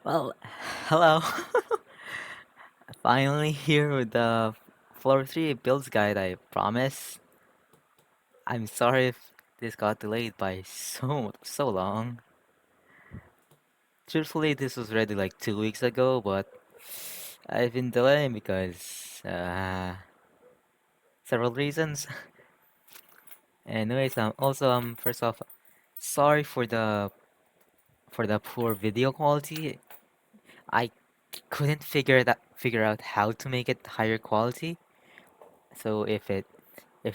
Well, hello. Finally here with the floor 3 builds guide I promise. I'm sorry if this got delayed by so long. Truthfully, this was ready like 2 weeks ago, but I've been delaying because several reasons. Anyways, first off, sorry for the poor video quality. I couldn't figure out how to make it higher quality. So if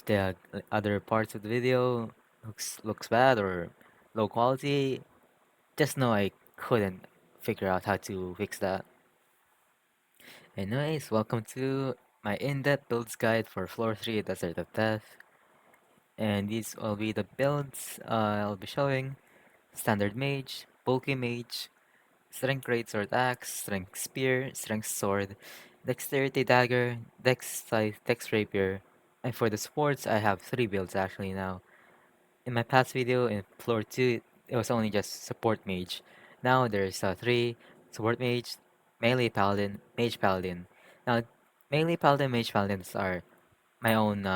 the other parts of the video looks bad or low quality, just know I couldn't figure out how to fix that. Anyways, welcome to my in-depth builds guide for floor 3 Desert of Death. And these will be the builds I'll be showing. Standard Mage, Bulky Mage, Strength Greatsword Axe, Strength Spear, Strength Sword, Dexterity Dagger, Dex Scythe, Dex Rapier. And for the sports, I have 3 builds actually now. In my past video in floor 2, it was only just support mage. Now there's 3 support mage, melee paladin, mage paladin. Now, melee paladin, mage paladins are my own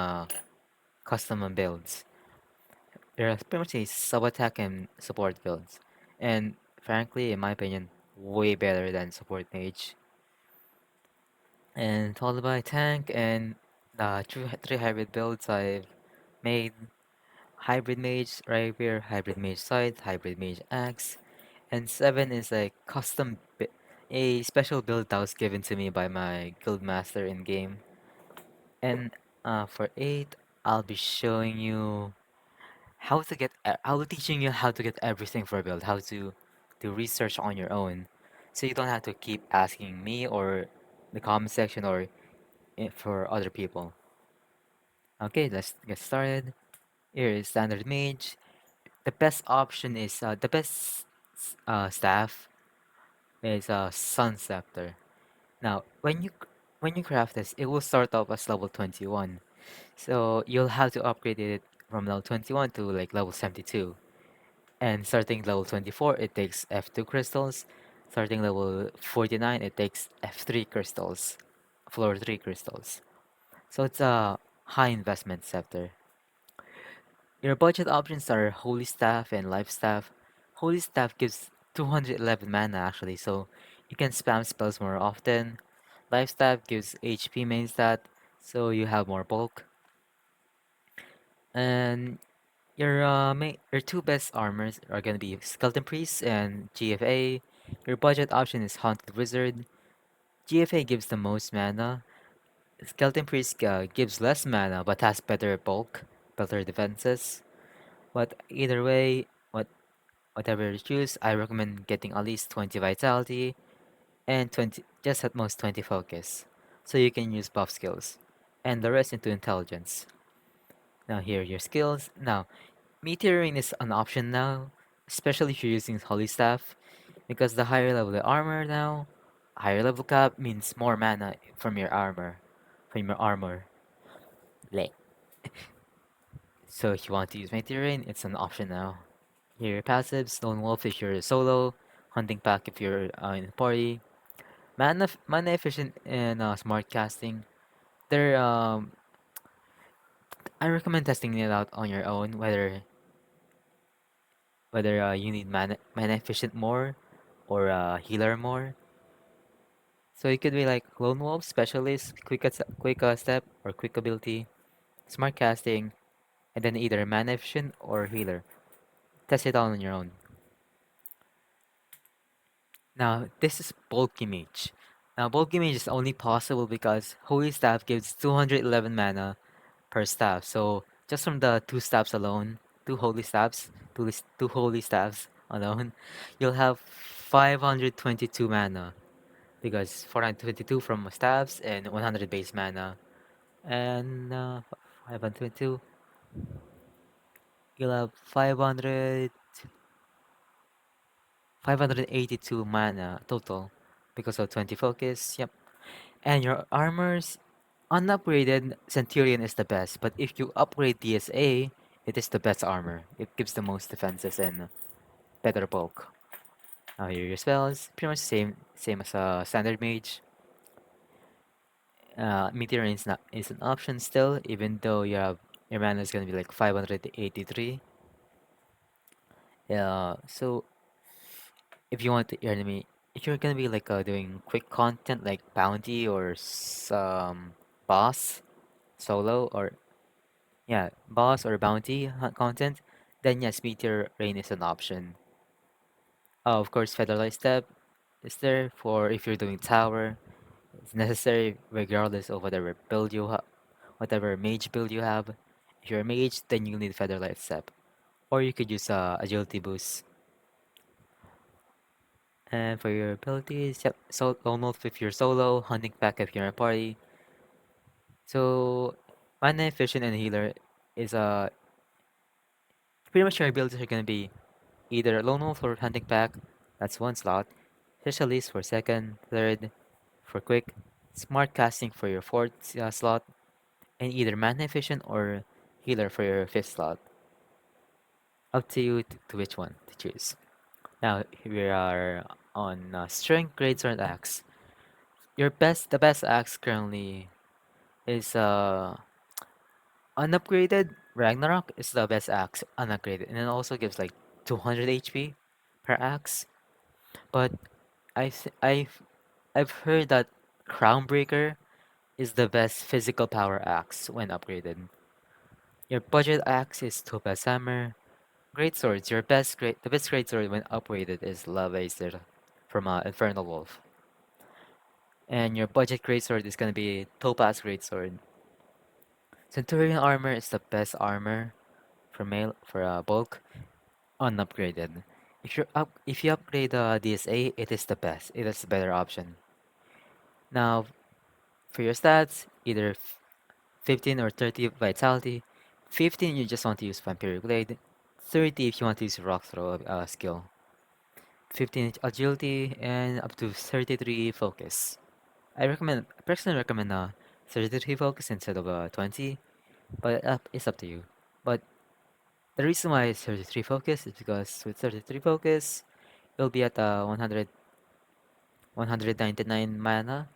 custom builds. They're pretty much a sub attack and support builds. And frankly, in my opinion, way better than support mage. And followed by tank and three hybrid builds I've made. Hybrid Mage Rapier, Hybrid Mage Scythe, Hybrid Mage Axe, and 7 is a special build that was given to me by my guild master in game. And for 8, I'll be showing you I'll be teaching you how to get everything for a build, how to do research on your own, so you don't have to keep asking me or the comment section or for other people. Okay, let's get started. Here is standard mage. The best option is the best staff is Sun Scepter. Now, when you craft this, it will start off as level 21. So you'll have to upgrade it from level 21 to like level 72. And starting level 24, it takes F2 crystals. Starting level 49, it takes F3 crystals, floor 3 crystals. So it's a high investment scepter. Your budget options are Holy Staff and Life Staff. Holy Staff gives 211 mana actually, so you can spam spells more often. Life Staff gives HP main stat, so you have more bulk. And your two best armors are gonna be Skeleton Priest and GFA. Your budget option is Haunted Wizard. GFA gives the most mana. Skeleton Priest gives less mana but has better bulk, better defenses. But either way, whatever you choose, I recommend getting at least 20 vitality and 20, just at most 20 focus, so you can use buff skills, and the rest into intelligence. Now here are your skills. Now, meteoring is an option now, especially if you're using Holy Staff, because the higher level the armor now, higher level cap means more mana from your armor. Like, so if you want to use meteoring, it's an option now. Here are your passives: Lone Wolf if you're solo, Hunting Pack if you're in a party, mana efficient and smart casting. They're I recommend testing it out on your own whether you need mana efficient more or healer more. So it could be like Lone Wolf, Specialist, quick step or quick ability, smart casting, and then either mana efficient or healer. Test it out on your own. Now this is bulky mage. Now bulky mage is only possible because Holy Staff gives 211 mana per staff. So just from the two staffs alone, two holy staffs alone, you'll have 522 mana because 422 from staffs and 100 base mana, and 522. You'll have 582 mana total because of 20 focus. Yep. And your armors, unupgraded Centurion is the best, but if you upgrade DSA, it is the best armor. It gives the most defenses and better bulk. Your spells pretty much same as a standard mage. Meteor is an option still, even though your mana is gonna be like 583. So if you want the enemy, if you're gonna be like doing quick content like bounty or some boss solo or yeah boss or bounty content, then yes, Meteor Rain is an option. Of course, Featherlight Step is there for if you're doing tower. It's necessary regardless of whatever build you have, whatever mage build you have. If you're a mage, then you'll need Featherlight Step, or you could use agility boost. And for your abilities, yep, so lone wolf if you're solo, hunting pack if you're in a party. So mana efficient and healer is pretty much your abilities are gonna be either lone wolf or hunting pack. That's one slot. Specialist for second, third for quick, smart casting for your fourth slot, and either mana efficient or healer for your fifth slot. Up to you to which one to choose. Now we are on strength Greatsword Axe. The best axe currently is unupgraded. Ragnarok is the best axe unupgraded, and it also gives like 200 HP per axe. But I th I've heard that Crownbreaker is the best physical power axe when upgraded. Your budget axe is Topaz Hammer. Great swords. The best great sword when upgraded is Lava Acer from Infernal Wolf. And your budget great sword is gonna be Topaz Great Sword. Centurion armor is the best armor for bulk unupgraded. If you upgrade DSA, it is the best. It is the better option. Now for your stats, either 15 or 30 vitality. 15 you just want to use Vampiric Blade. 30 if you want to use Rock Throw skill. 15 agility and up to 33 focus. I personally recommend 33 focus instead of 20, but it's up to you. But the reason why it's 33 focus is because with 33 focus, you'll be at 199 mana,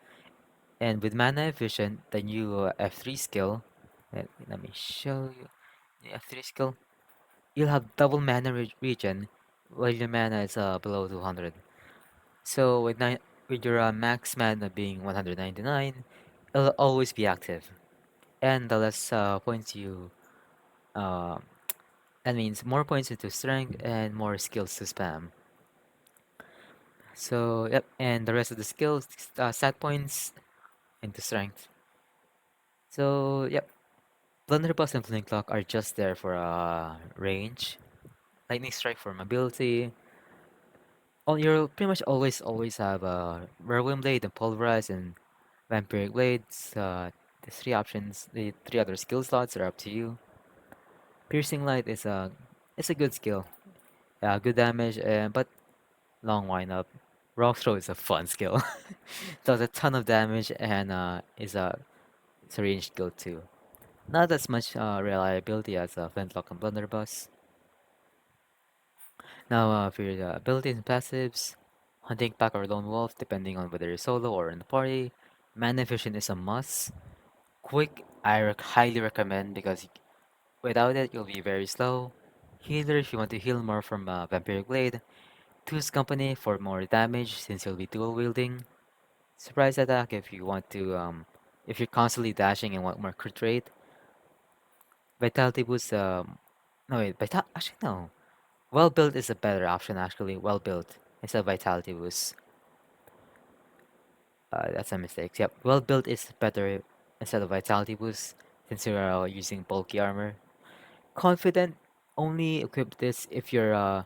and with mana efficient, the new F3 skill, let me show you the F3 skill, you'll have double mana regen while your mana is below 200. So with your max mana being 199, it'll always be active. And the less points you, uh, that means more points into strength and more skills to spam. So yep, and the rest of the skills, stat points into strength. So yep, Blunderbuss and Flint Clock are just there for range. Lightning Strike for mobility. You'll pretty much always have Whirlwind Blade and Pulverize and Vampiric Blades. The three options, the three other skill slots are up to you. Piercing Light is it's a good skill. Good damage, but long windup. Rock Throw is a fun skill. Does a ton of damage and it's a ranged skill too. Not as much reliability as Flintlock and Blunderbuss. Now for your abilities and passives, Hunting Pack or Lone Wolf, depending on whether you're solo or in the party. Mana Efficient is a must. Quick, highly recommend because without it, you'll be very slow. Healer if you want to heal more from Vampiric Blade. Two's Company for more damage since you'll be dual wielding. Surprise Attack if you're constantly dashing and want more crit rate. Vitality Boost, no wait, actually no. Well built is a better option actually. Well built instead of Vitality Boost. That's a mistake. Yep, well built is better instead of Vitality Boost since you're using bulky armor. Confident only equip this if you're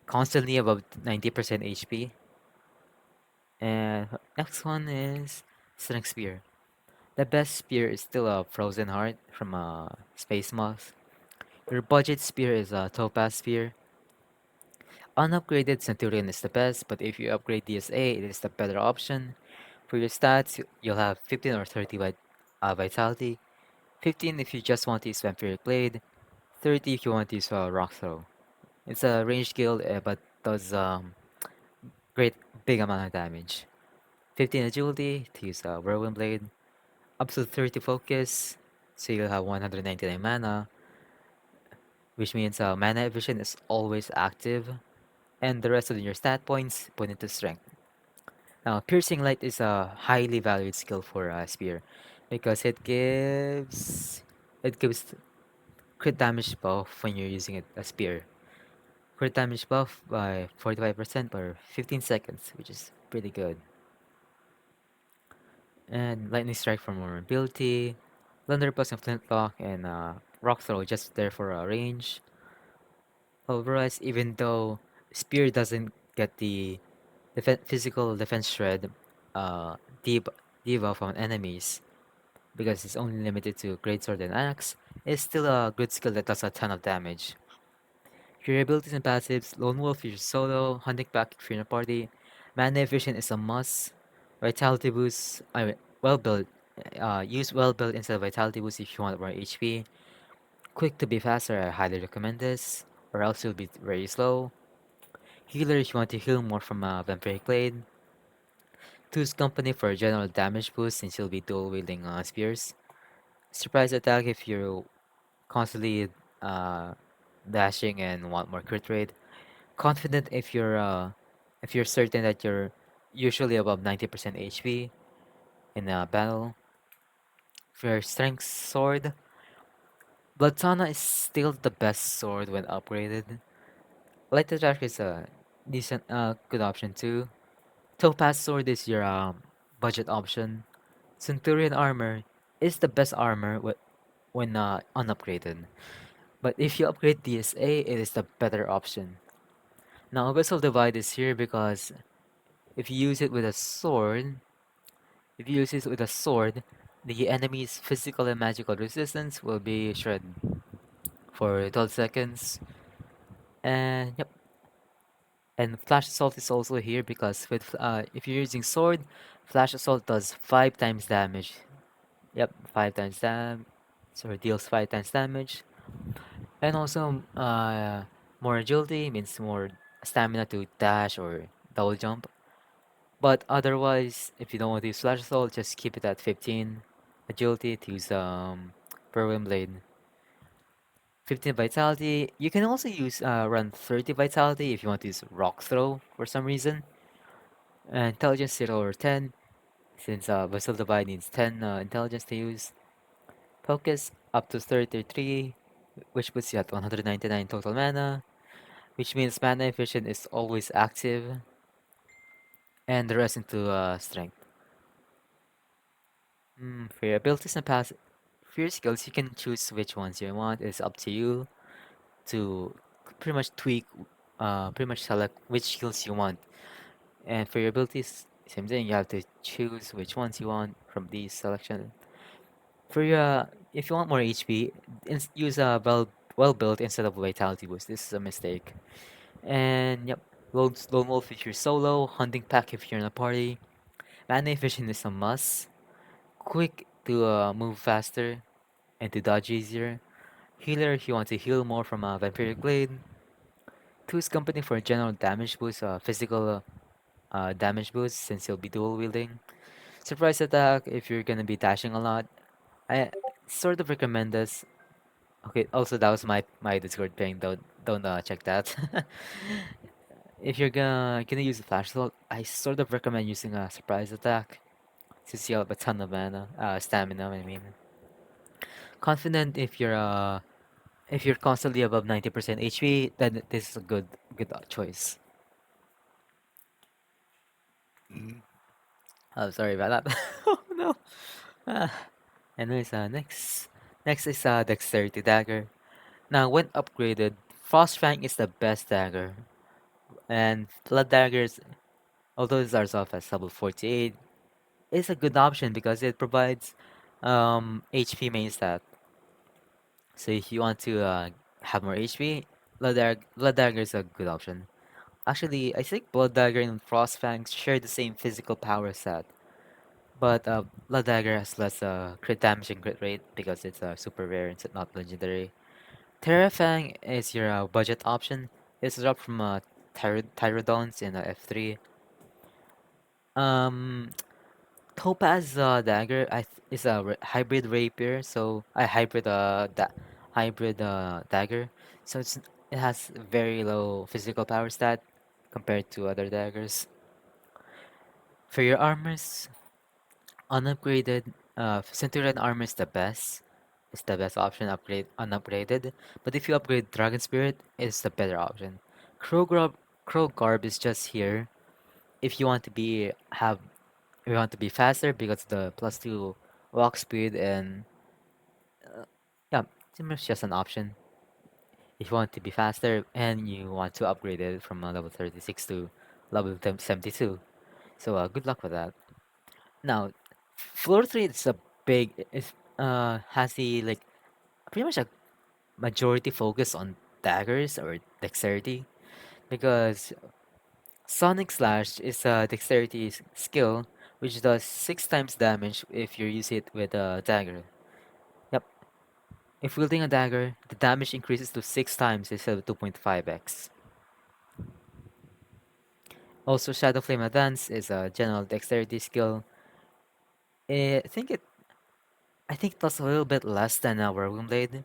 constantly above 90% HP. And next one is Strength Spear. The best spear is still a Frozen Heart from Space Moth. Your budget spear is a Topaz Spear. Unupgraded Centurion is the best, but if you upgrade DSA, it is the better option. For your stats, you'll have 15 or 30 Vitality. 15 if you just want to use Vampiric Blade. 30 if you want to use Rock Throw. It's a ranged guild, but does great big amount of damage. 15 agility to use a whirlwind blade, up to 30 focus, so you'll have 199 mana, which means mana efficient is always active, and the rest of your stat points put into strength. Now, piercing light is a highly valued skill for spear because it gives crit damage buff when you're using it a spear. Crit damage buff by 45% per 15 seconds, which is pretty good. And lightning strike for more ability, blunderbuss and flintlock, and rock throw just there for a range. Otherwise, even though spear doesn't get the physical defense shred uh, deb debuff on enemies because it's only limited to greatsword and axe, it's still a good skill that does a ton of damage. Your abilities and passives: Lone Wolf if you're solo, Hunting Pack if you're in a party, Mana Efficient is a must, Vitality Boost, Well Built, use Well Built instead of Vitality Boost if you want more HP, Quick to be faster, I highly recommend this, or else you'll be very slow, Healer if you want to heal more from Vampiric Blade, Two's Company for a general damage boost since you'll be dual wielding spears, Surprise Attack if you're constantly uh, dashing and want more crit rate, Confident if you're certain that you're usually above 90% HP in a battle. For your strength sword, Bloodtana is still the best sword when upgraded. Light attack is a decent, good option too. Topaz sword is your budget option. Centurion armor is the best armor when unupgraded. But if you upgrade DSA, it is the better option. Now, Abyssal Divide is here because if you use it with a sword, if you use it with a sword, the enemy's physical and magical resistance will be shredded for 12 seconds. And yep, and Flash Assault is also here because with if you're using sword, Flash Assault does 5 times damage. Yep, 5 times damage. So it deals 5 times damage. And also more agility means more stamina to dash or double jump. But otherwise, if you don't want to use Flash Assault, just keep it at 15 agility to use Whirlwind Blade. 15 vitality. You can also use run 30 vitality if you want to use Rock Throw for some reason. And intelligence 0 or 10, since Vessel Divide needs 10 intelligence to use. Focus up to 33, which puts you at 199 total mana, which means mana efficient is always active, and the rest into strength. For your abilities and pass, for your skills, you can choose which ones you want. It's up to you to pretty much tweak, pretty much select which skills you want. And for your abilities, same thing. You have to choose which ones you want from these selection. For your, if you want more HP, use a well built instead of vitality boost. This is a mistake. And yep, lone wolf if you're solo, hunting pack if you're in a party. Mana efficient is a must. Quick to move faster and to dodge easier. Healer if you want to heal more from a vampiric blade. Two's company for a general damage boost, physical damage boost since you'll be dual wielding. Surprise attack if you're gonna be dashing a lot. I sort of recommend this. Okay, also that was my Discord ping. Don't check that. If you're gonna use a flash assault, I sort of recommend using a surprise attack since you have a ton of mana, stamina. I mean, confident if you're constantly above 90% HP, then this is a good choice. Oh, sorry about that. Oh no. Ah. Anyways, next is Dexterity Dagger. Now, when upgraded, Frostfang is the best dagger, and Blood Daggers, although it starts off as level 48, is a good option because it provides HP main stat. So if you want to have more HP, Blood Dagger is a good option. Actually, I think Blood Dagger and Frostfang share the same physical power stat, but Blood Dagger has less crit damage and crit rate because it's super rare and it's not legendary. Terrafang is your budget option It's dropped from Tyrodons in F3. Um, Topaz dagger is a hybrid rapier, so a hybrid hybrid dagger. So it has very low physical power stat compared to other daggers. For your armors, unupgraded, Centurion armor is the best. It's the best option. Upgrade unupgraded. But if you upgrade Dragon Spirit, it's the better option. Crow Garb, Crow Garb is just here if you want to be faster because the +2 walk speed and yeah, it's just an option. If you want to be faster and you want to upgrade it from level 36 to level 72. So good luck with that. Now, floor 3 is a has the like pretty much a majority focus on daggers or dexterity because Sonic Slash is a dexterity skill which does 6 times damage if you use it with a dagger. Yep. If wielding a dagger, the damage increases to 6 times instead of 2.5x. Also, Shadow Flame Advance is a general dexterity skill. I think it does a little bit less than a Whirlwind Blade,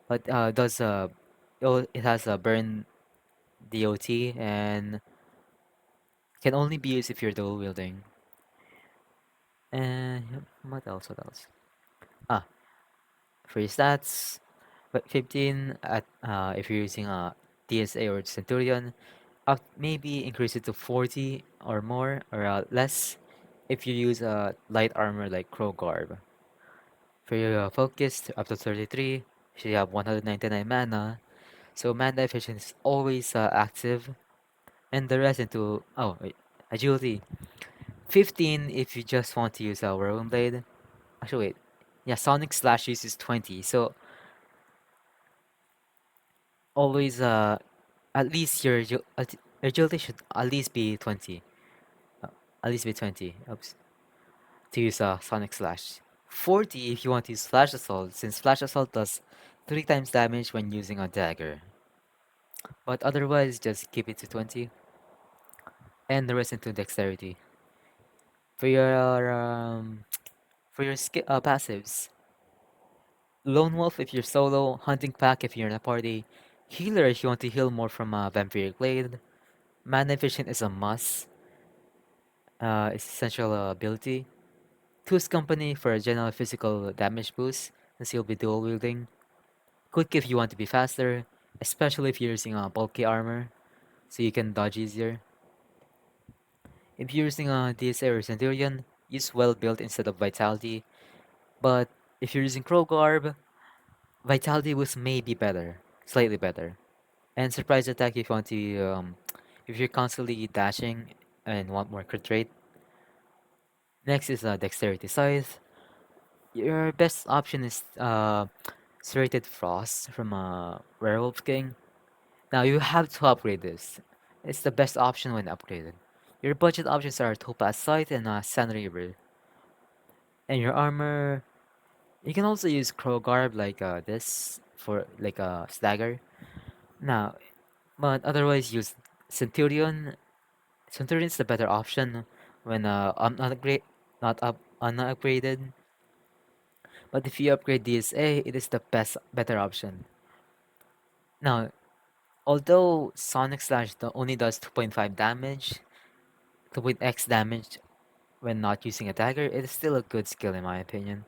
but it has a burn DOT and can only be used if you're dual wielding. And yep, what else? What else? Ah, free stats. But 15 at if you're using a DSA or Centurion, maybe increase it to 40 or more or less if you use a light armor like Crow Garb. For your focus up to 33, you have 199 mana, so mana efficiency is always active, and the rest into agility 15 if you just want to use a Whirlwind Blade. Actually, wait, yeah, Sonic Slash uses 20, so always at least agility should at least be 20. Uh, at least be 20. Oops. To use Sonic Slash. 40 if you want to use Flash Assault, since Flash Assault does 3 times damage when using a dagger. But otherwise, just keep it to 20. And the rest into Dexterity. For your passives, Lone Wolf if you're solo, Hunting Pack if you're in a party, Healer if you want to heal more from a Vampiric Blade, Mana Efficient is a must. It's essential ability. Two's Company for a general physical damage boost, since you'll be dual wielding. Quick if you want to be faster, especially if you're using bulky armor, so you can dodge easier. If you're using a DSA or Centurion, use Well Built instead of Vitality. But if you're using Crow Garb, Vitality boost may be better, slightly better. And Surprise Attack if you want to, if you're constantly dashing and want more crit rate. Next is Dexterity Scythe. Your best option is Serrated Frost from Werewolf King. Now you have to upgrade this. It's the best option when upgraded. Your budget options are Topaz Scythe and Sun Reaver. And your armor, you can also use Crow Garb like this for like a stagger. Now, but otherwise use Centurion. Centurion is the better option when not unupgraded. But if you upgrade DSA, it is the better option. Now, although Sonic Slash only does 2.5 damage, 2.x damage when not using a dagger, it is still a good skill in my opinion.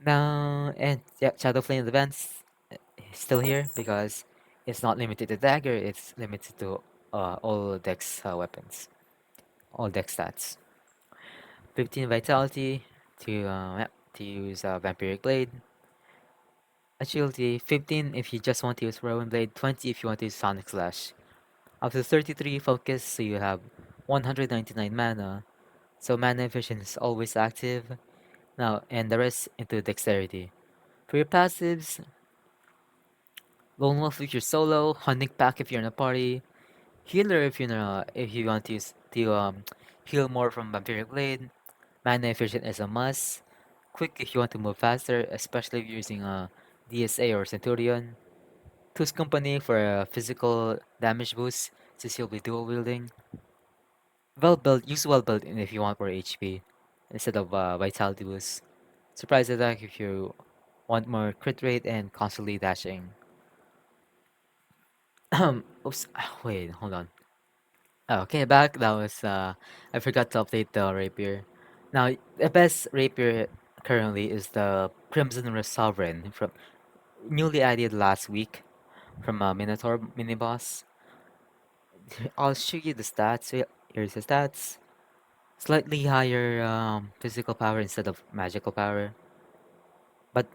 Now, and yeah, Shadow Flame Advance is still here because it's not limited to dagger, it's limited to all dex weapons, all dex stats. 15 Vitality to use Vampiric Blade. Agility 15 if you just want to use Whirlwind Blade, 20 if you want to use Sonic Slash. Up to 33 focus, so you have 199 mana. So mana efficient is always active. Now, and the rest into dexterity. For your passives, Lone Wolf if you're solo, Hunting Pack if you're in a party, Healer if you want to use to heal more from Vampiric Blade, Mana efficient is a must. Quick if you want to move faster, especially if you're using a DSA or Centurion. Two's Company for a physical damage boost since you'll be dual wielding. Well built, use well built if you want more HP instead of vitality boost. Surprise attack if you want more crit rate and constantly dashing. Oops, wait, hold on. Oh, okay, back. That was I forgot to update the rapier. Now the best rapier currently is the Crimson Sovereign from newly added last week from Minotaur mini boss. I'll show you the stats. Here's the stats. Slightly higher physical power instead of magical power, but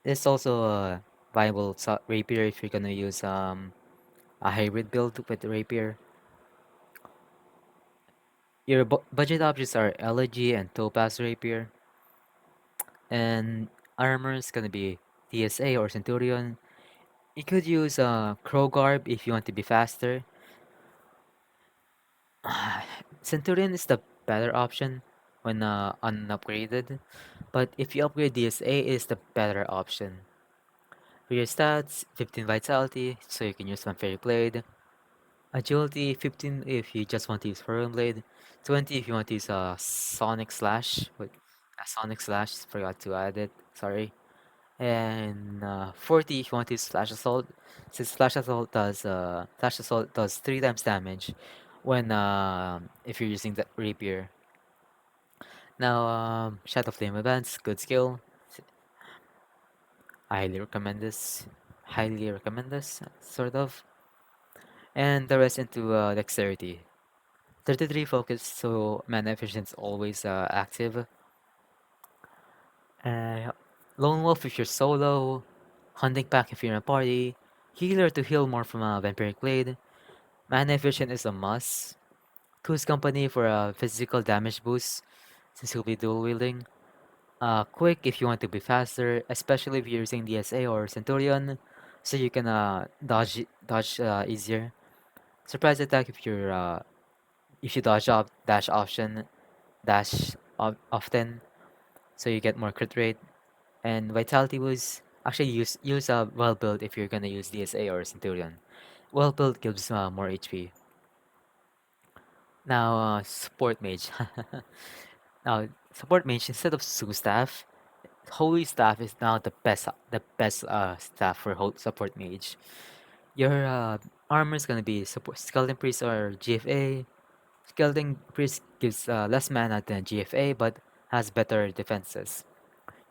it's also a viable rapier if you're gonna use a hybrid build with the rapier. Your budget options are Elegy and Topaz Rapier, and armor is gonna be TSA or Centurion. You could use Crow Garb if you want to be faster. Centurion is the better option when unupgraded, but if you upgrade DSA, it is the better option. For your stats, 15 Vitality, so you can use Vampiric Blade. Agility, 15 if you just want to use Fervent Blade. 20 if you want to use Sonic Slash. Wait, a Sonic Slash, forgot to add it, sorry. And 40 if you want to use Flash Assault. Since Flash Assault does 3 times damage when if you're using the Rapier. Now Shadow Flame Events, good skill. I highly recommend this. Highly recommend this, sort of. And the rest into Dexterity. 33 focus, so mana efficiency is always active. Uh, Lone Wolf if you're solo, Hunting Pack if you're in a party, Healer to heal more from a Vampiric Blade. Mana efficient is a must. Two's Company for a physical damage boost, since you'll be dual wielding. Quick if you want to be faster, especially if you're using DSA or Centurion, so you can dodge easier. Surprise attack if you dodge off dash often, so you get more crit rate. And vitality boost, actually use a well build if you're gonna use DSA or Centurion. Well build gives more HP. Now support mage. Now support mage instead of Sue staff, holy staff is now the best staff for support mage. Your armor is gonna be support skeleton priest or GFA. Skeleton priest gives less mana than GFA but has better defenses.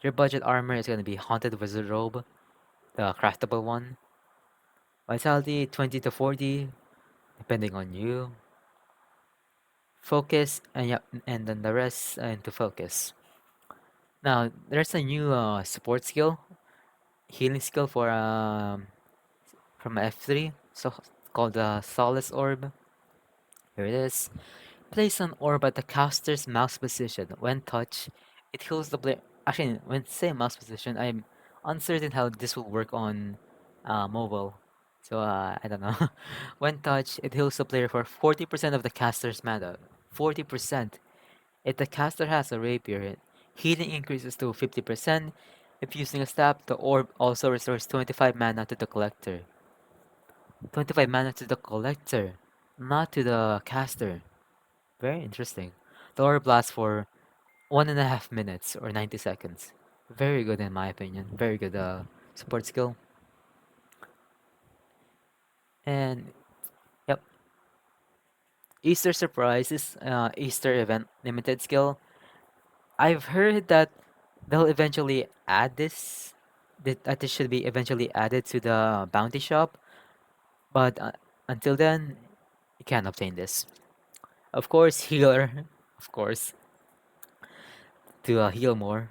Your budget armor is gonna be haunted wizard robe, the craftable one. Vitality 20 to 40, depending on you. Focus and yeah, and then the rest into focus. Now there's a new support skill, healing skill for from F3, so called the Solace Orb. Here it is. Place an orb at the caster's mouse position. When touched, it heals the player. Actually, when say mouse position, I'm uncertain how this will work on mobile. So I don't know. When touched, it heals the player for 40% of the caster's mana. 40%. If the caster has a rapier, healing increases to 50%. If using a staff, the orb also restores 25 mana to the collector. 25 mana to the collector, not to the caster. Very interesting. The orb lasts for 1.5 minutes or 90 seconds. Very good in my opinion. Very good support skill. And yep, Easter surprise is Easter event limited skill. I've heard that they'll eventually add this. That this should be eventually added to the bounty shop, but until then, you can't obtain this. Of course, healer, of course, to heal more.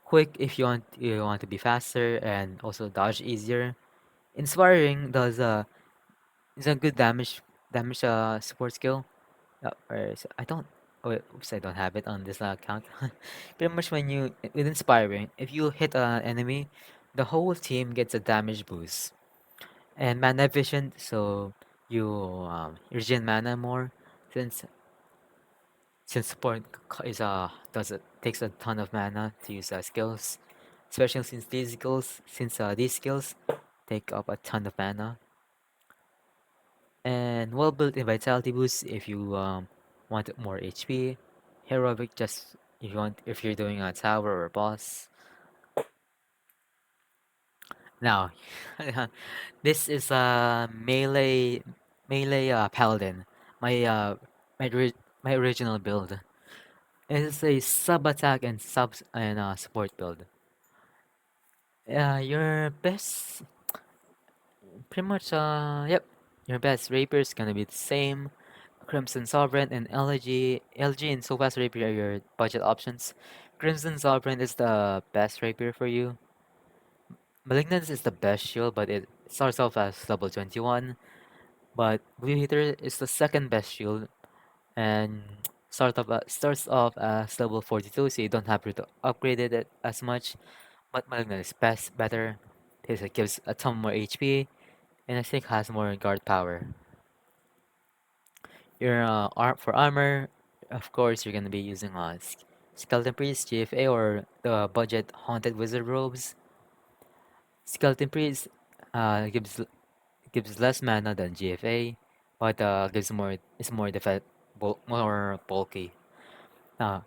Quick if you want to be faster and also dodge easier. Inspiring does is a good damage support skill. I don't. Oh, wait, oops, I don't have it on this account. Pretty much when you with inspiring, if you hit an enemy, the whole team gets a damage boost and mana efficient, so you regen mana more since support is does it takes a ton of mana to use skills, especially since these skills take up a ton of mana. And well built in vitality boost if you want more HP. Heroic just if you're doing a tower or a boss. Now, this is a melee paladin. My uh my my original build. It is a sub attack and support build. Your best pretty much yep. Your best rapier is gonna be the same. Crimson Sovereign and LG and Soulfast Rapier are your budget options. Crimson Sovereign is the best rapier for you. Malignance is the best shield, but it starts off as level 21. But Blue Hitter is the second best shield and starts off as level 42, so you don't have to upgrade it as much. But Malignant is better because it gives a ton more HP and I think has more guard power. Your for armor, of course, you're gonna be using Skeleton Priest, GFA, or the budget Haunted Wizard robes. Skeleton Priest gives less mana than GFA, but gives more is more more bulky. Uh,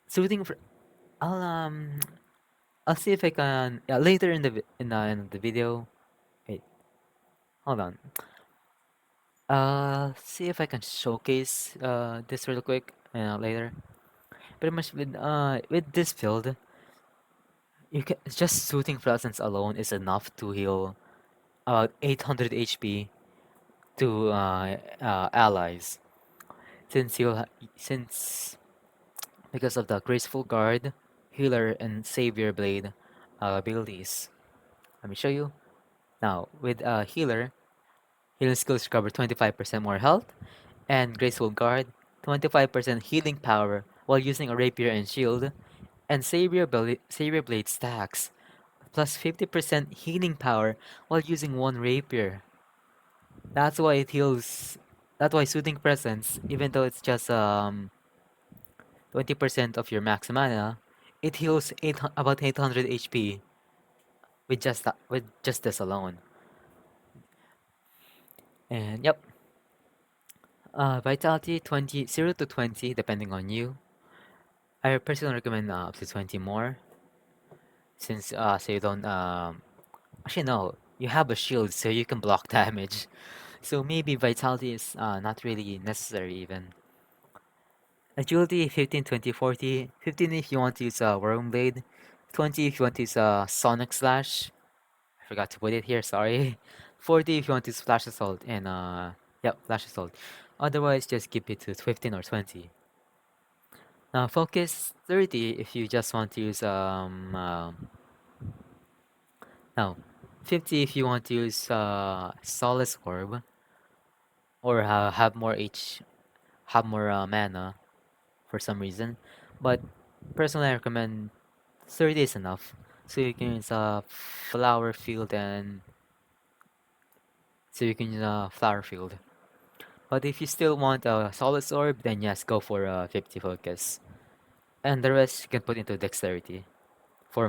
Soothing for I'll um I'll see if I can later in in the video. Wait, hold on. See if I can showcase this real quick later. Pretty much with this build, you can just Soothing Presence alone is enough to heal about 800 HP to allies. Since since because of the Graceful Guard, Healer, and Savior Blade abilities. Let me show you. Now, with Healer, healing skills recover 25% more health, and Graceful Guard, 25% healing power while using a rapier and shield, and Savior Blade stacks, plus 50% healing power while using one rapier. That's why it heals. That's why Soothing Presence, even though it's just 20% of your max mana, it heals about 800 HP with just this alone. And yep, Vitality 20 0 to 20 depending on you. I personally recommend up to 20 more since so you don't actually no, you have a shield so you can block damage. So maybe Vitality is not really necessary even. Agility 15, 20, 40. 15 if you want to use Worm Blade. 20 if you want to use Sonic Slash. I forgot to put it here, sorry. 40 if you want to use Flash Assault and yep, Flash Assault. Otherwise just keep it to 15 or 20. Now Focus 30 if you just want to use no. 50 if you want to use Solace Orb or have more mana for some reason. But personally I recommend 30 is enough. So you can use a flower field and so you can use a flower field. But if you still want a solid orb, then yes, go for a 50 focus. And the rest you can put into dexterity for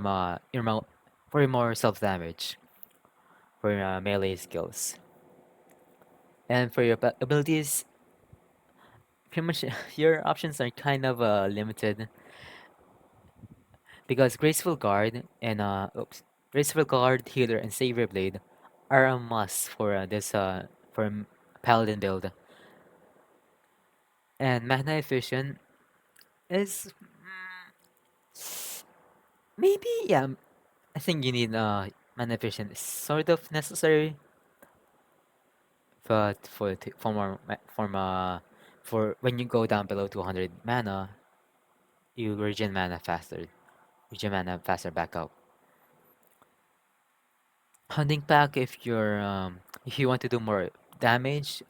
for more self damage for melee skills. And for your abilities, pretty much your options are kind of limited because Graceful Guard, Healer, and Savior Blade are a must for this Paladin build. And mana efficient is maybe yeah. I think you need mana efficient is sort of necessary, but for when you go down below 200 mana, you regen mana faster back up. Hunting pack if you want to do more damage,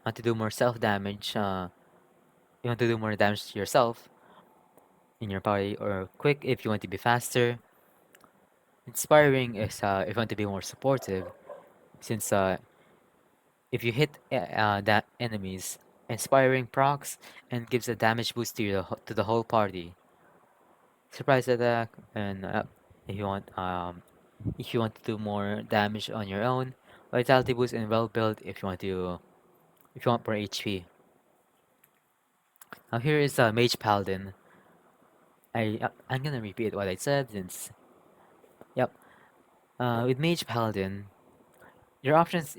want to do more self damage, you want to do more damage to yourself in your party, or quick if you want to be faster. Inspiring is if you want to be more supportive, since if you hit that enemies, inspiring procs and gives a damage boost to to the whole party. Surprise attack and if you want if you want to do more damage on your own. Vitality boost and well build if you want more HP. Now here is Mage Paladin. I'm gonna repeat what I said since yep. With Mage Paladin, your options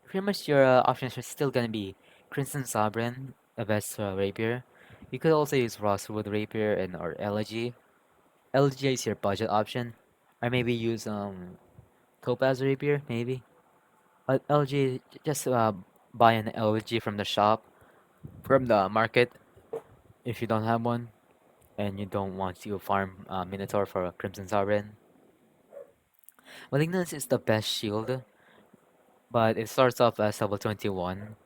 pretty much your options are still gonna be Crimson Sovereign, the best rapier. You could also use Rosswood Rapier and or Elegy. Elegy is your budget option, or maybe use Topaz Rapier maybe. But LG just buy an LG from the shop from the market if you don't have one and you don't want to farm Minotaur for a Crimson Sovereign. Malignance is the best shield, but it starts off as level 21.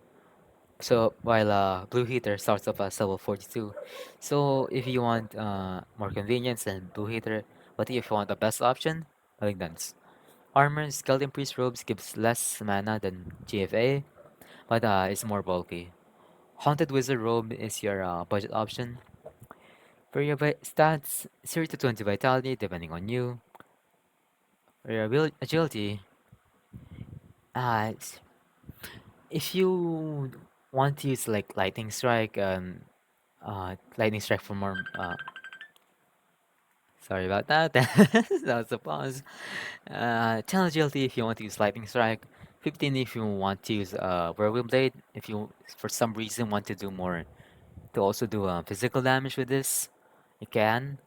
So while Blue Heater starts off as level 42. So if you want more convenience than Blue Heater, but if you want the best option, Malignance. Armor Skeleton Priest Robes gives less mana than GFA, but it's more bulky. Haunted Wizard Robe is your budget option. For your stats, 0 to 20 Vitality, depending on you. For your agility, uh, if you want to use like Lightning Strike for more, sorry about that, that was a pause. 10 agility if you want to use Lightning Strike, 15 if you want to use Whirlwind Blade, if you for some reason want to do more, to also do physical damage with this, you can.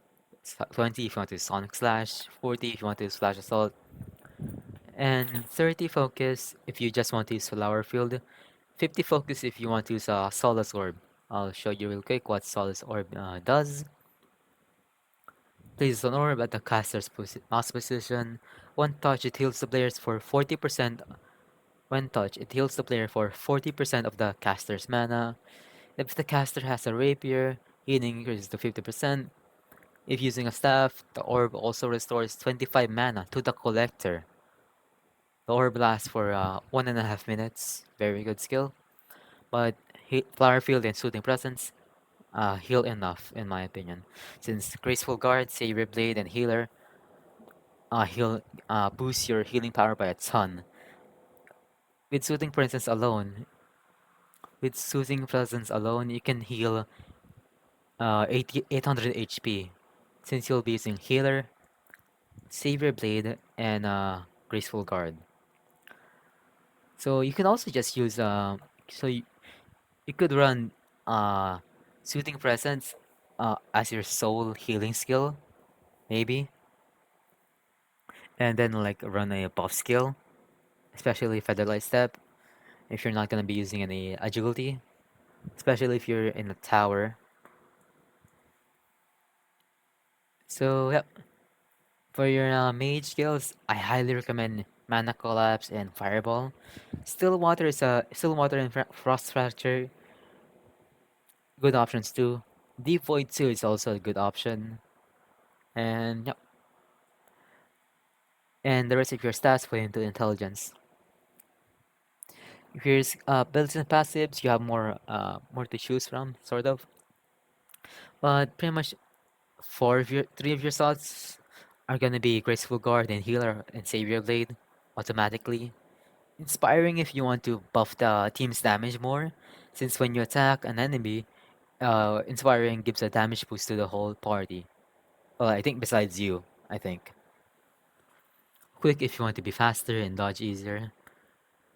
20 if you want to use Sonic Slash, 40 if you want to use Flash Assault, and 30 focus if you just want to use Flower Field, 50 focus if you want to use Solace Orb. I'll show you real quick what Solace Orb does. Places an orb at the caster's mouse position. One touch, it heals the players for 40%. When touch, it heals the player for 40% of the caster's mana. If the caster has a rapier, healing increases to 50%. If using a staff, the orb also restores 25 mana to the collector. The orb lasts for 1.5 minutes. Very good skill. But Flower Field and Soothing Presence heal enough, in my opinion. Since Graceful Guard, Savior Blade, and Healer heal boost your healing power by a ton. With Soothing Presence alone, you can heal 800 HP. Since you'll be using Healer, Savior Blade, and Graceful Guard. So you can also just use you could run uh Soothing Presence as your sole healing skill, maybe, and then like run a buff skill, especially Featherlight Step if you're not gonna be using any agility, especially if you're in a tower. So yep, for your mage skills, I highly recommend Mana Collapse and Fireball. Still water and Frost Fracture, good options too. Deep Void 2 is also a good option. And yep, and the rest of your stats put into intelligence. Here's builds and passives. You have more to choose from, sort of. But pretty much three of your slots are gonna be Graceful Guard and Healer and Savior Blade automatically. Inspiring if you want to buff the team's damage more, since when you attack an enemy, Inspiring gives a damage boost to the whole party. Well, I think besides you, I think. Quick if you want to be faster and dodge easier.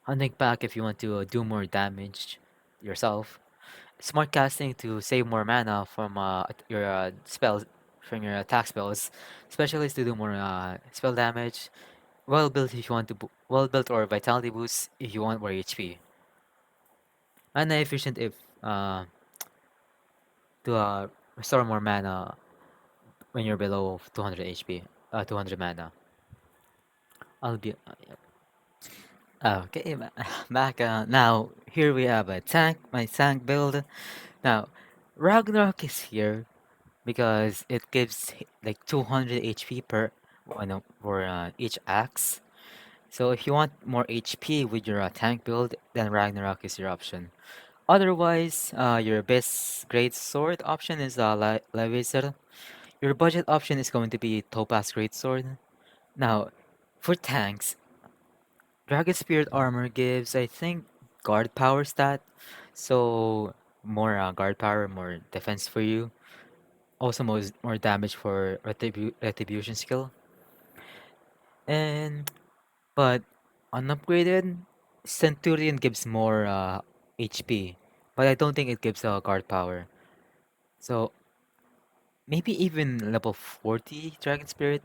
Hunting back if you want to do more damage yourself. Smart casting to save more mana from your spells, from your attack spells, especially to do more spell damage. Well built if you want to well built or vitality boost if you want more HP. Mana efficient if to restore more mana when you're below 200 HP, 200 mana. I'll be okay. Back now. Here we have a tank, my tank build. Now, Ragnarok is here because it gives like 200 HP per for each axe. So if you want more HP with your tank build, then Ragnarok is your option. Otherwise, your best great sword option is Levisir. Your budget option is going to be Topaz Greatsword. Now, for tanks, Dragon Spirit armor gives, I think, guard power stat. So more guard power, more defense for you. Also more damage for retribution skill. And but unupgraded, Centurion gives more HP, but I don't think it gives guard power. So maybe even level 40 Dragon Spirit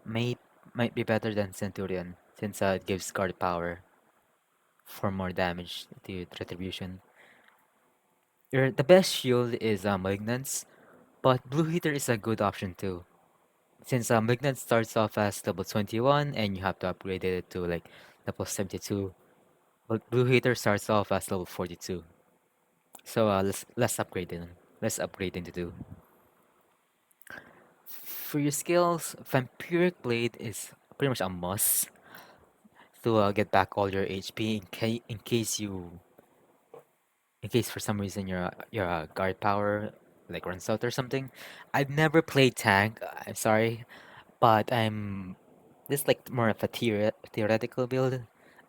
may might be better than Centurion since it gives guard power for more damage to retribution. The best shield is Malignance, but Blue Heater is a good option too. Since Malignance starts off as level 21 and you have to upgrade it to like level 72, but Blue Heater starts off as level 42. So let's upgrade it. Let's upgrade into two. For your skills, Vampiric Blade is pretty much a must to get back all your HP in case for some reason your guard power like runs out or something. I've never played tank. I'm sorry, but I'm this is like more of a theoretical build.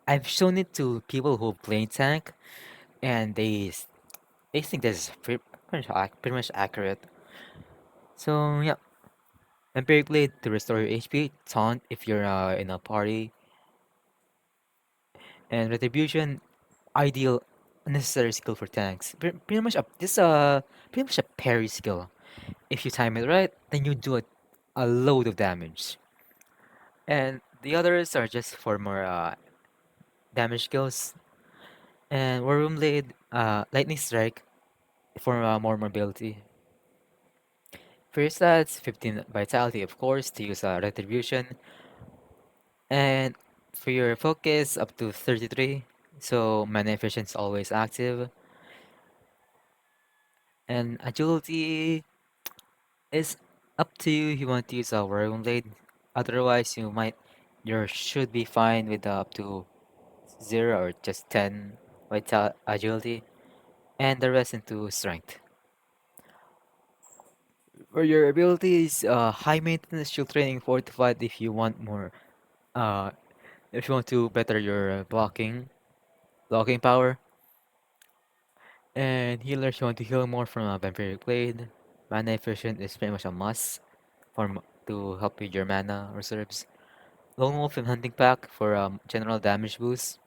I've shown it to people who play tank, and they think this is pretty much accurate. So yeah, Vampiric Blade to restore your HP, taunt if you're in a party, and Retribution ideal necessary skill for tanks. Pretty much pretty much a parry skill. If you time it right, then you do a load of damage. And the others are just for more damage skills. And War Room Blade, Lightning Strike for more mobility. For your stats, 15 Vitality, of course, to use Retribution. And for your focus, up to 33. So mana efficiency is always active. And agility is up to you if you want to use a War Room Blade. Otherwise, you should be fine with up to 0 or just 10 vital agility. And the rest into strength. For your abilities, high maintenance, shield training, fortified if you want more, uh, if you want to better your blocking power. And healers, you want to heal more from a vampiric blade. Mana efficient is pretty much a must to help with your mana reserves. Lone Wolf and Hunting Pack for general damage boost.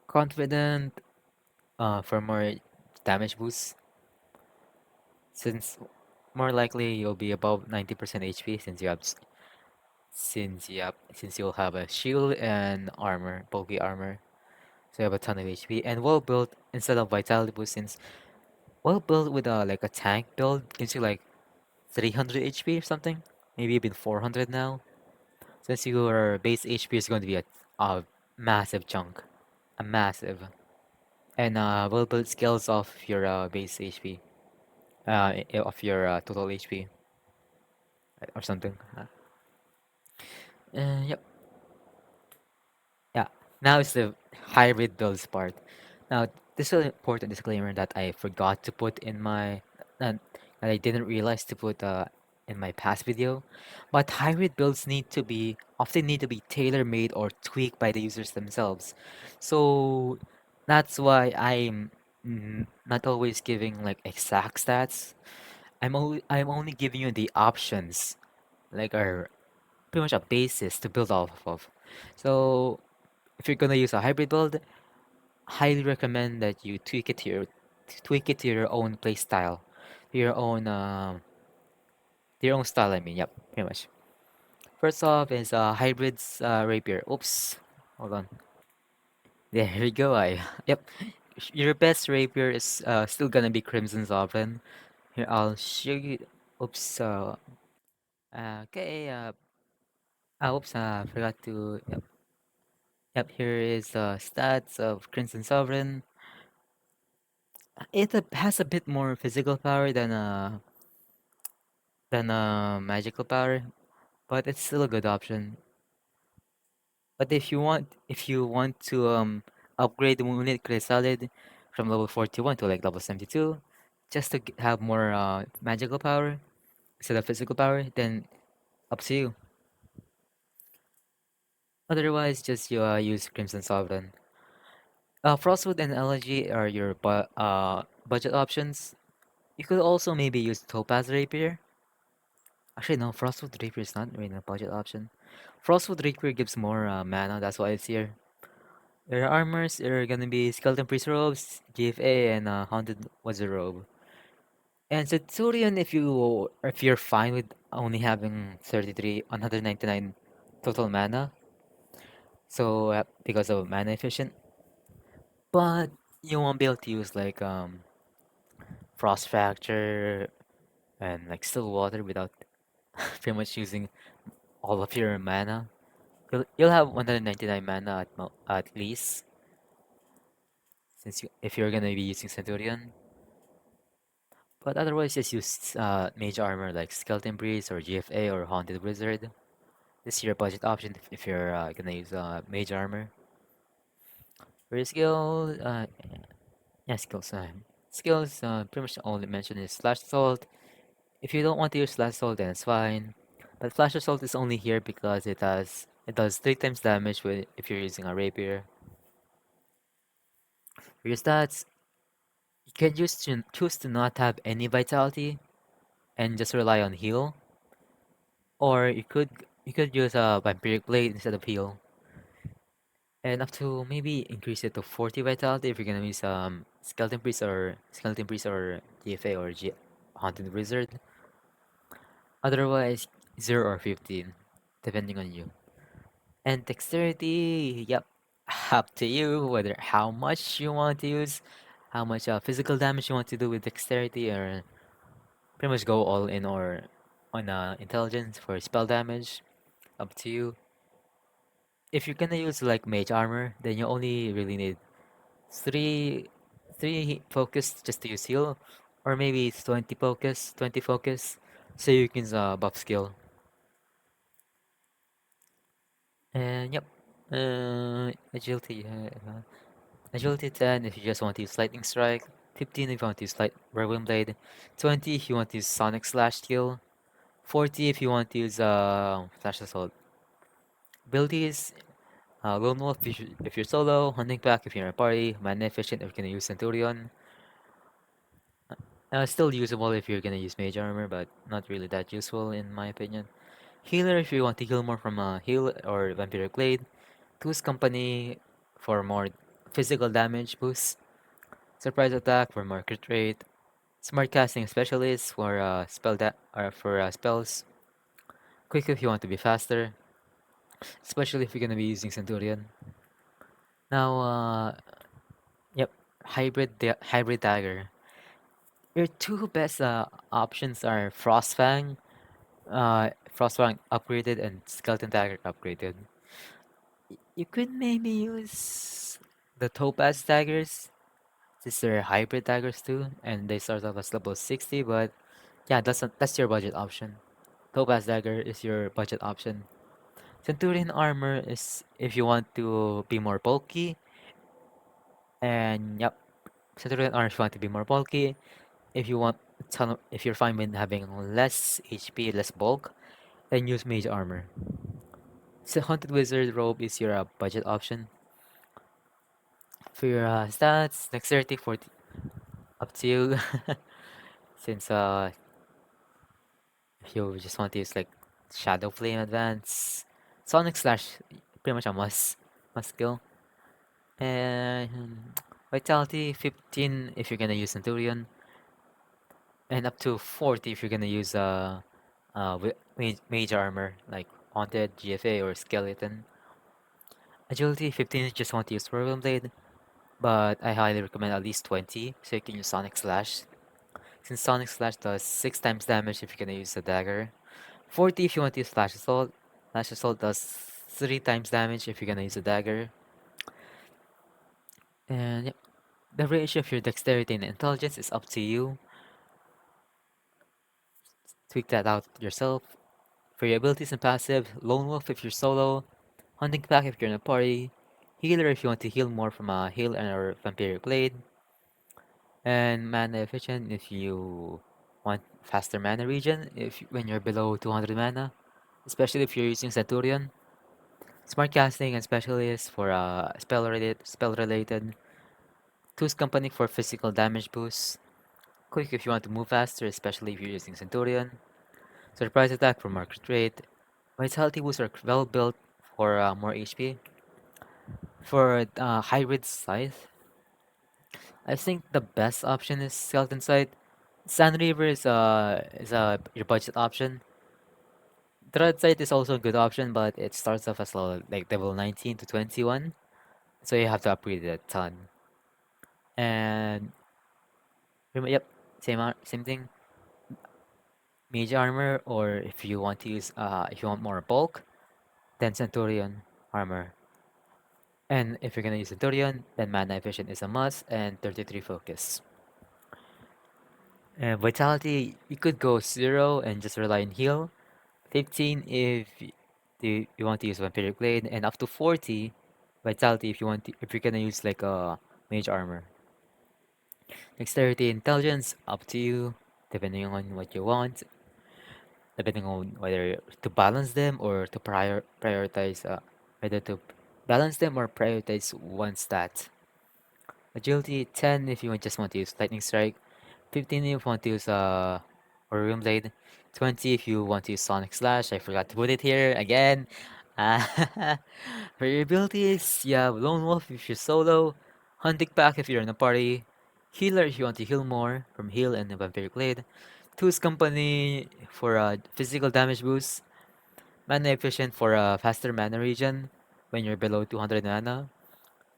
Confident for more damage boost, since more likely you'll be above 90% HP since you'll have a shield and armor, bulky armor. So you have a ton of HP. And well built instead of vitality boost, since well built with like a tank build gives you like 300 HP or something, maybe even 400 now. Since your base HP is going to be a massive chunk, a massive, and well built scales off your base HP, of your total HP or something. Yep. Yeah, now it's the hybrid builds part. Now, this is an important disclaimer that I forgot to put in that I didn't realize to put in my past video. But hybrid builds often need to be tailor-made or tweaked by the users themselves. So that's why I'm not always giving like exact stats. I'm only giving you the options, like our pretty much a basis to build off of. So if you're gonna use a hybrid build, highly recommend that you tweak it to your own play style, to your own style. I mean, yep, pretty much. First off is hybrids rapier. Oops, hold on. There we go. I yep. Your best rapier is still gonna be Crimson Sovereign. Here, I'll show you. Oops. Okay. Oops. Forgot to. Yep. Yep. Here is stats of Crimson Sovereign. Has a bit more physical power than magical power, but it's still a good option. But if you want to upgrade the unit Solid from level 41 to like level 72, just to have more magical power instead of physical power, then up to you. Otherwise, just you use Crimson Sovereign. Frostwood and Elegy are your budget options. You could also maybe use Topaz Rapier. Actually, no, Frostwood Rapier is not really a budget option. Frostwood Rapier gives more mana, that's why it's here. Your armors are gonna be Skeleton Priest robes, GFA, and Haunted Wizard robe. And Centurion, if you're fine with only having 33, 199 total mana, so because of mana efficient, but you won't be able to use like Frost Fracture and like Still Water without pretty much using all of your mana. You'll have 199 mana at least, since if you're gonna be using Centurion. But otherwise, just use Mage armor like Skeleton Breeze or GFA or Haunted Wizard. This is your budget option if you're gonna use Mage armor. For your skill, yeah, skills. Skills, pretty much the only mention is Slash Assault. If you don't want to use Slash Assault, then it's fine. But Flash Assault is only here because it does 3 times damage if you're using a rapier. For your stats, you can choose to not have any vitality and just rely on heal, or you could use a vampiric blade instead of heal, and up to maybe increase it to 40 vitality if you're gonna use skeleton priest or GFA or haunted wizard. Otherwise, 0 or 15, depending on you. And dexterity, yep, up to you whether how much you want to use, how much physical damage you want to do with dexterity, or pretty much go all in or on intelligence for spell damage. Up to you. If you're gonna use like mage armor, then you only really need three three focus just to use heal, or maybe it's 20 focus, so you can buff skill. And yep, agility. Agility 10 if you just want to use lightning strike, 15 if you want to use light whirlwind blade, 20 if you want to use sonic slash skill, 40 if you want to use flash assault. Abilities: lone wolf if you're solo, hunting pack if you're in a party, mana efficient if you're gonna use centurion. Still usable if you're gonna use mage armor, but not really that useful in my opinion. Healer if you want to heal more from a heal or vampiric blade. Two's company for more physical damage boost. Surprise attack for more crit rate. Smart casting specialist for spells. Quick if you want to be faster, especially if you're gonna be using centurion. Now, yep, hybrid dagger. Your two best options are Frostfang upgraded, and Skeleton Dagger upgraded. You could maybe use the Topaz daggers. These are hybrid daggers too, and they start off as level 60. But yeah, that's your budget option. Topaz dagger is your budget option. Centurion armor is if you want to be more bulky, and yep, Centurion armor if you want to be more bulky. If you're fine with having less HP, less bulk, then use mage armor. So haunted wizard robe is your budget option. For your stats, dexterity 40, up to you. Since if you just want to use like shadow flame advance, sonic slash, pretty much a must skill. And vitality 15 if you're gonna use centurion, and up to 40 if you're gonna use mage armor like haunted, GFA, or skeleton. Agility 15 if you just want to use whirlwind blade, but I highly recommend at least 20 so you can use Sonic Slash. Since Sonic Slash does 6 times damage if you're gonna use a dagger. 40 if you want to use Flash Assault. Flash Assault does 3 times damage if you're gonna use a dagger. And yep, the ratio of your dexterity and intelligence is up to you. Tweak that out yourself. For your abilities and passive, Lone Wolf if you're solo, Hunting Pack if you're in a party, Healer if you want to heal more from a heal and or vampiric blade, and mana efficient if you want faster mana regen when you're below 200 mana, especially if you're using Centurion. Smart casting and specialist for spell related. Two's company for physical damage boost. Quick if you want to move faster, especially if you're using Centurion. Surprise attack for more crit rate. Vitality boosts are well built for more HP. For hybrid scythe, I think the best option is Skeleton Scythe. Sand Reaver is your budget option. Dread Scythe is also a good option, but it starts off as low, like level 19 to 21, so you have to upgrade it a ton. And yep, same thing. Mage armor, or if you want more bulk, then Centurion armor. And if you're gonna use Centurion, then mana efficient is a must, and 33 focus. And vitality, you could go 0 and just rely on heal. 15 if you want to use Vampiric Blade, and up to 40 vitality if you're gonna use like a mage armor. Dexterity, intelligence, up to you, depending on what you want, depending on whether to balance them or to prioritize whether to balance them or prioritize one stat. Agility 10 if you just want to use lightning strike, 15 if you want to use Orion Blade, 20 if you want to use Sonic Slash. I forgot to put it here again. Uh, for your abilities, you have Lone Wolf if you're solo, Hunting Pack if you're in a party, Healer if you want to heal more from Heal and the Vampiric Blade, Two's Company for physical damage boost, Mana Efficient for faster mana regen when you're below 200 mana,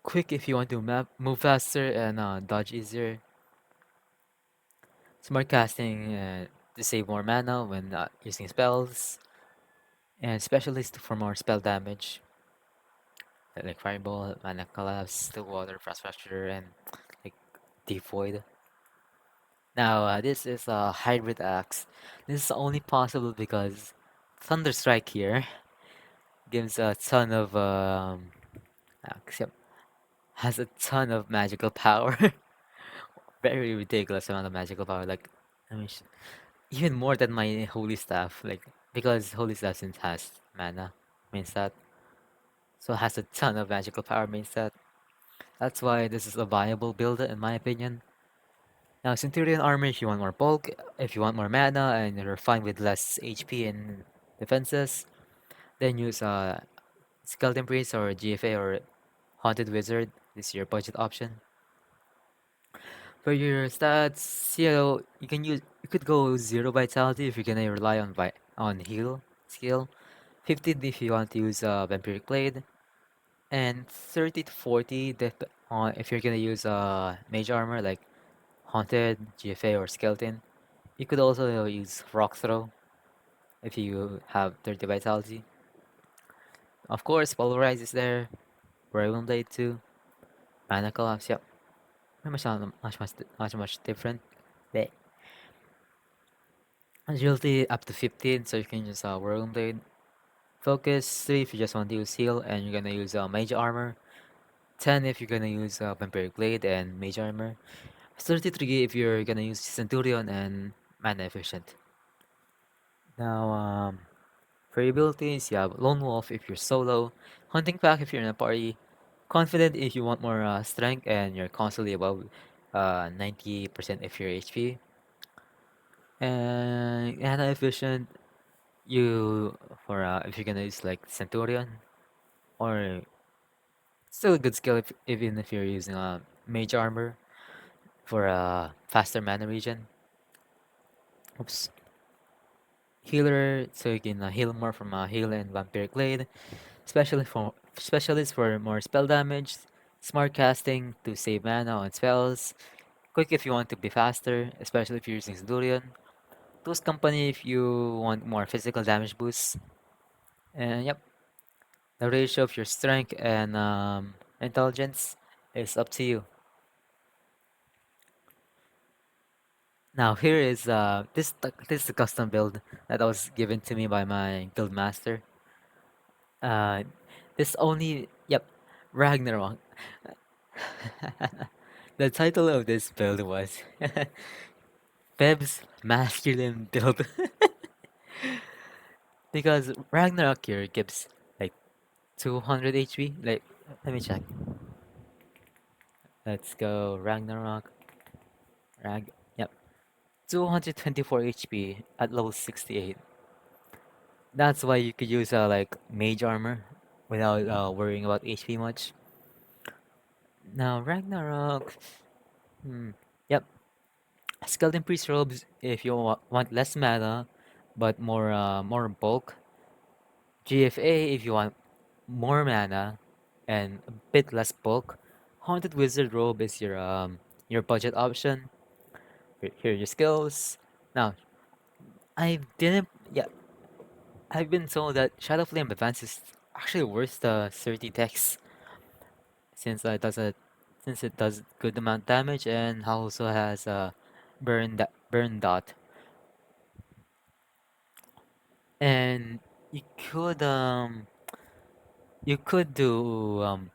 Quick if you want to move faster and dodge easier, Smart Casting to save more mana when using spells, and Specialist for more spell damage like Fireball, Mana Collapse, Still Water, Frost Fracture, and like Deep Void. Now, this is a hybrid axe. This is only possible because Thunder Strike here gives a ton of axe, yep, has a ton of magical power. Very ridiculous amount of magical power. Like, I mean, even more than my Holy Staff. Like, because Holy Staff since has mana main stat, so it has a ton of magical power main stat. That's why this is a viable build in my opinion. Now, Centurion armor if you want more bulk, if you want more mana, and you're fine with less HP and defenses, then use Skeleton Priest or GFA or Haunted Wizard. This is your budget option. For your stats, you could go 0 Vitality if you're gonna rely on heal skill, 15 if you want to use Vampiric Blade, and 30 to 40 if you're gonna use Mage armor like Haunted, GFA, or Skeleton. You could also use Rock Throw if you have 30 Vitality. Of course, Polarize is there, Raven Blade too, Mana Collapse, yep. Pretty much not much different. There. Agility up to 15, so you can use Raven Blade. Focus 3 if you just want to use heal and you're gonna use Mage Armor. 10 if you're gonna use Vampiric Blade and Mage Armor. 33 if you're gonna use Centurion and Mana Efficient. Now, for your abilities, you have Lone Wolf if you're solo, Hunting Pack if you're in a party, Confident if you want more strength and you're constantly above 90% if you're HP, and Mana Efficient you for if you're gonna use like Centurion, or still a good skill even if you're using Mage Armor for faster mana regen. Oops. Healer, so you can heal more from Heal and Vampiric Blade. Specialist for more spell damage. Smart casting to save mana on spells. Quick if you want to be faster, especially if you're using Centurion. Tools Company if you want more physical damage boosts. And yep, the ratio of your strength and intelligence is up to you. Now here is this is a custom build that was given to me by my guild master. Uh, this only yep, Ragnarok. The title of this build was Feb's masculine build because Ragnarok here gives like 200 HP. Like, let me check. Let's go Ragnarok. Yep. 224 HP at level 68. That's why you could use like mage armor without worrying about HP much. Now Ragnarok. Hmm. Yep. Skeleton Priest robes if you want less mana, but more bulk. GFA if you want more mana and a bit less bulk. Haunted Wizard robe is your budget option. Here are your skills. Now I didn't. Yeah, I've been told that Shadow Flame Advance is actually worth the 30 dex since it does good amount damage and also has a burn dot. And you could um you could do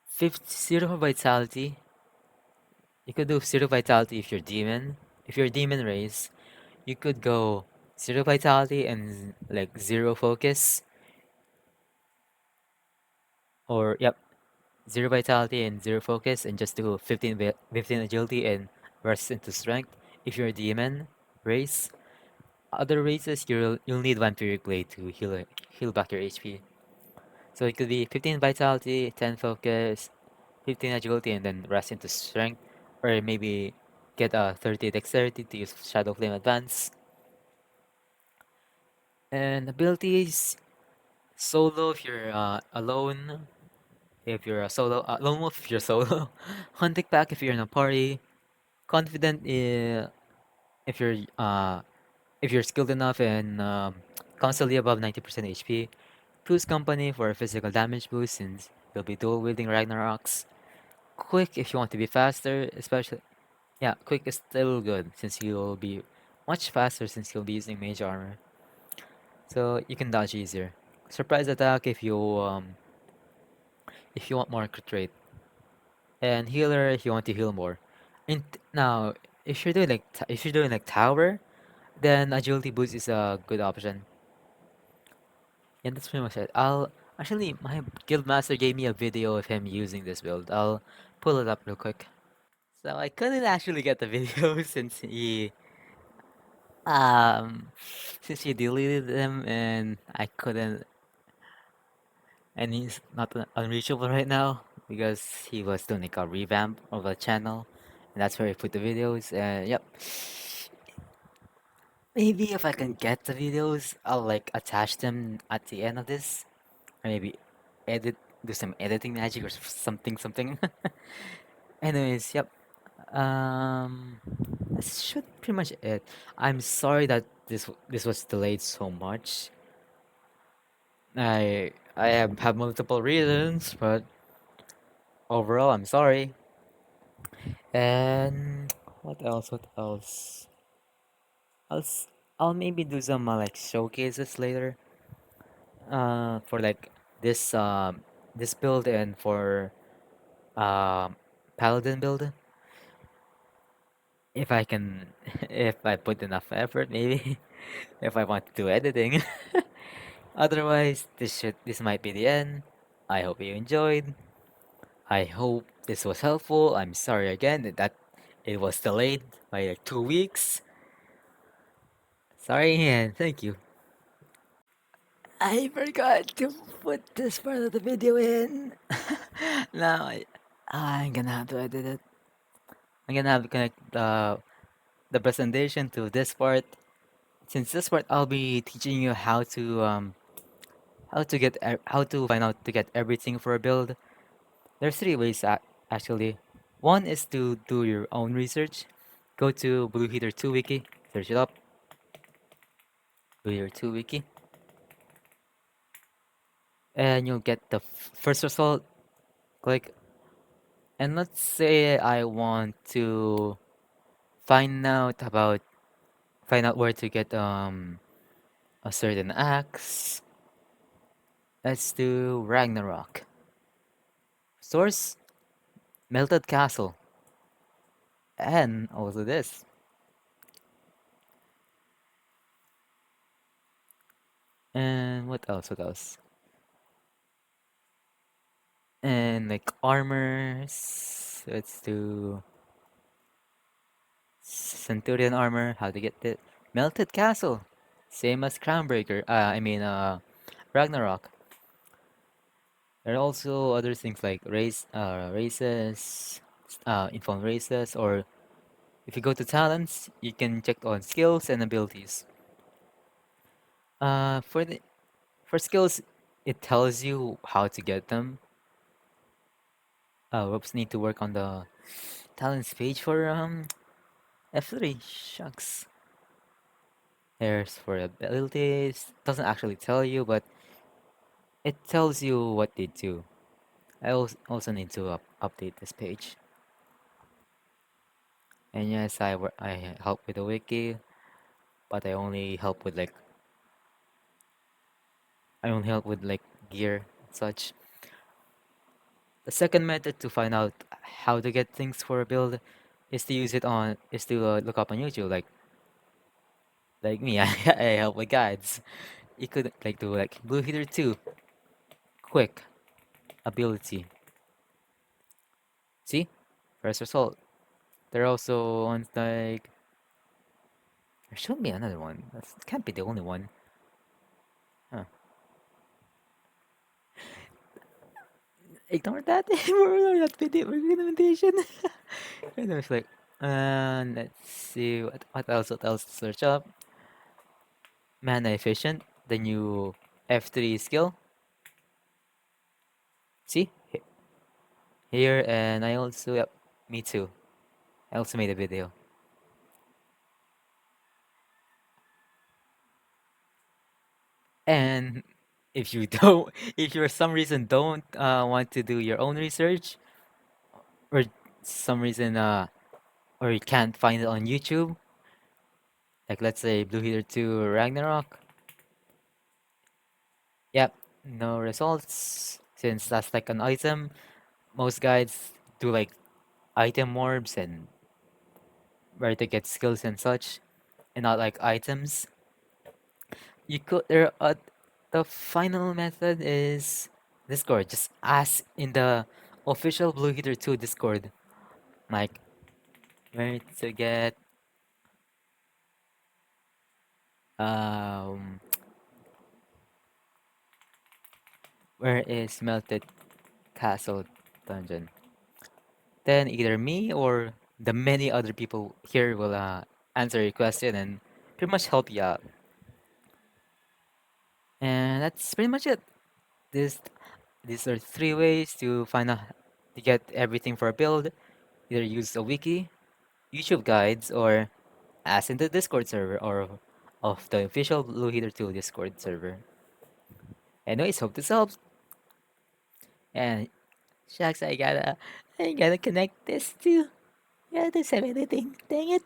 50 zero vitality. You could do zero vitality if you're demon. If you're demon race, you could go zero vitality and like zero focus, or yep, zero vitality and zero focus, and just do 15 agility and rest into strength. If you're a demon race, other races you'll need vampiric blade to heal back your HP. So it could be 15 vitality, 10 focus, 15 agility, and then rest into strength, or maybe get a 30 dexterity to use Shadow Flame Advance. And abilities, solo if you're alone, if you're a solo, lone wolf if you're solo, hunting pack if you're in a party, confident if you're uh if you're skilled enough and constantly above 90% HP, Two's company for a physical damage boost since you'll be dual wielding Ragnaroks. Quick if you want to be faster, especially yeah, quick is still good since you'll be much faster since you'll be using mage armor. So you can dodge easier. Surprise attack if you want more crit rate. And healer if you want to heal more. And now if you're doing like tower, then agility boost is a good option. Yeah, that's pretty much it. I'll actually my guild master gave me a video of him using this build. I'll pull it up real quick. So I couldn't actually get the video um since he deleted them and I couldn't, and he's not unreachable right now because he was doing like a revamp of a channel, and that's where he put the videos. And yep, maybe if I can get the videos, I'll like attach them at the end of this, or maybe edit do some editing magic or something. Anyways, yep. This should pretty much it. I'm sorry that this was delayed so much. I have multiple reasons, but overall, I'm sorry. And what else? What else? I'll s- I'll maybe do some like showcases later. For like this this build and for um Paladin build. If I can, if I put enough effort, maybe if I want to do editing. Otherwise, this might be the end. I hope you enjoyed. I hope this was helpful. I'm sorry again that it was delayed by like 2 weeks. Sorry and thank you. I forgot to put this part of the video in. Now I'm gonna have to edit it. I'm gonna have to connect the presentation to this part. Since this part, I'll be teaching you how to find out to get everything for a build. There's three ways actually. One is to do your own research. Go to Blue Heater 2 wiki, search it up. Blue Heater 2 wiki, and you'll get the first result. Click, and let's say I want to find out about find out where to get a certain axe. Let's do Ragnarok. Source Melted Castle, and also this. And what else? What else? And like armors. Let's do Centurion armor. How to get it? Melted Castle. Same as Crownbreaker. Ragnarok. There are also other things like races, informed races, or if you go to talents, you can check on skills and abilities. Uh, for the for skills, it tells you how to get them. Whoops, need to work on the talents page for F3. Shucks. There's for abilities. Doesn't actually tell you, but it tells you what they do. I also need to update this page. And yes, I help with the wiki, but I only help with like gear and such. The second method to find out how to get things for a build is to look up on YouTube like me. I help with guides. You could like do like Blue Heater 2 quick ability. See? First result. There are also ones like there should be another one. That can't be the only one. Huh. Ignore that. We're not video recommendation. And I was like, let's see what else to search up. Mana efficient, the new F3 skill. See here, and I also yep, me too. I also made a video. And if you don't, if you for some reason don't want to do your own research, or some reason or you can't find it on YouTube, like let's say Blue Heater 2 Ragnarok. Yep, no results since that's like an item. Most guides do like item orbs and where to get skills and such, and not like items. You could there the final method is Discord. Just ask in the official Blue Heater 2 Discord, like where to get um where is Melted Castle dungeon. Then either me or the many other people here will answer your question and pretty much help you out. And that's pretty much it. This these are three ways to find out to get everything for a build. Either use a wiki, YouTube guides, or ask in the Discord server or of the official Blue Heater 2 Discord server. Anyways, hope this helps. And shucks, I gotta connect this too. Yeah, there's anything. Dang it.